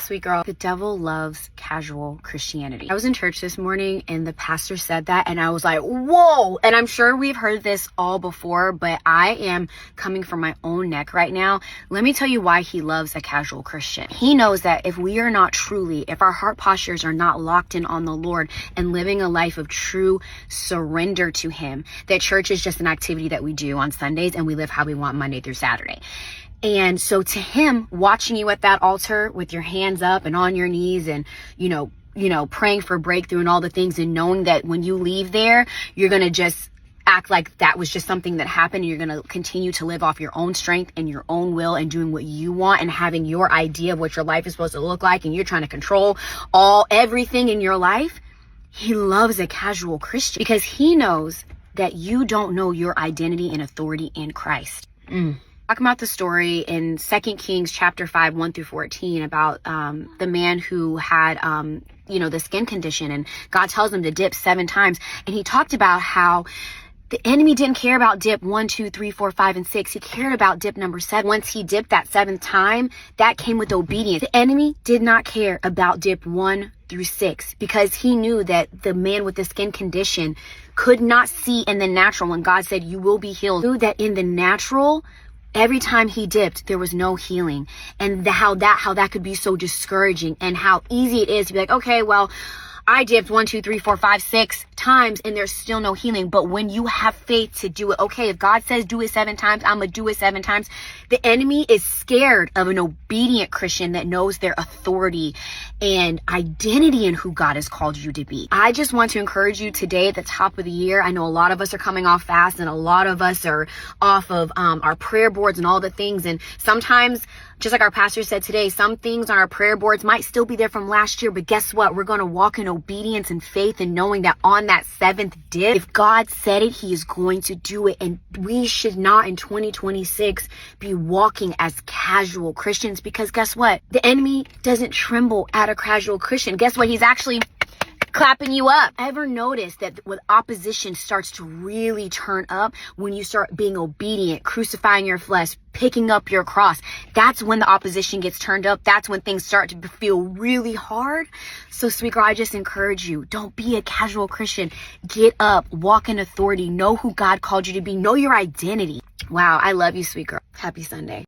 Sweet girl, the devil loves casual Christianity. I was in church this morning and the pastor said that and I was like, whoa. And I'm sure we've heard this all before, but I am coming from my own neck right now. Let me tell you why he loves a casual Christian. He knows that if we are not truly, if our heart postures are not locked in on the Lord and living a life of true surrender to him, that church is just an activity that we do on Sundays and we live how we want Monday through Saturday. And so to him, watching you at that altar with your hands up and on your knees and, you know, praying for breakthrough and all the things, and knowing that when you leave there, you're going to just act like that was just something that happened, and you're going to continue to live off your own strength and your own will and doing what you want and having your idea of what your life is supposed to look like, and you're trying to control everything in your life. He loves a casual Christian because he knows that you don't know your identity and authority in Christ. Talking about the story in 2 Kings chapter 5, 1-14 about the man who had, the skin condition, and God tells him to dip 7 times. And he talked about how the enemy didn't care about dip 1, 2, 3, 4, 5, and 6. He cared about dip number 7. Once he dipped that 7th time, that came with obedience. The enemy did not care about dip 1 through 6 because he knew that the man with the skin condition could not see in the natural when God said, you will be healed. He knew that in the natural, every time he dipped, there was no healing, and how that could be so discouraging, and how easy it is to be like, okay, well, I dipped 1, 2, 3, 4, 5, 6 times and there's still no healing. But when you have faith to do it, okay, if God says do it 7 times, I'm going to do it 7 times. The enemy is scared of an obedient Christian that knows their authority and identity in who God has called you to be. I just want to encourage you today at the top of the year. I know a lot of us are coming off fast and a lot of us are off of our prayer boards and all the things. And sometimes, just like our pastor said today, some things on our prayer boards might still be there from last year, but guess what? We're going to walk in obedience and faith and knowing that on that 7th dip, if God said it, he is going to do it. And we should not in 2026 be walking as casual Christians, because guess what? The enemy doesn't tremble at a casual Christian. Guess what? He's actually clapping you up. Ever notice that when opposition starts to really turn up, when you start being obedient, crucifying your flesh, picking up your cross, that's when the opposition gets turned up. That's when things start to feel really hard. So sweet girl, I just encourage you, don't be a casual Christian. Get up, walk in authority, know who God called you to be, know your identity. Wow, I love you, sweet girl. Happy Sunday.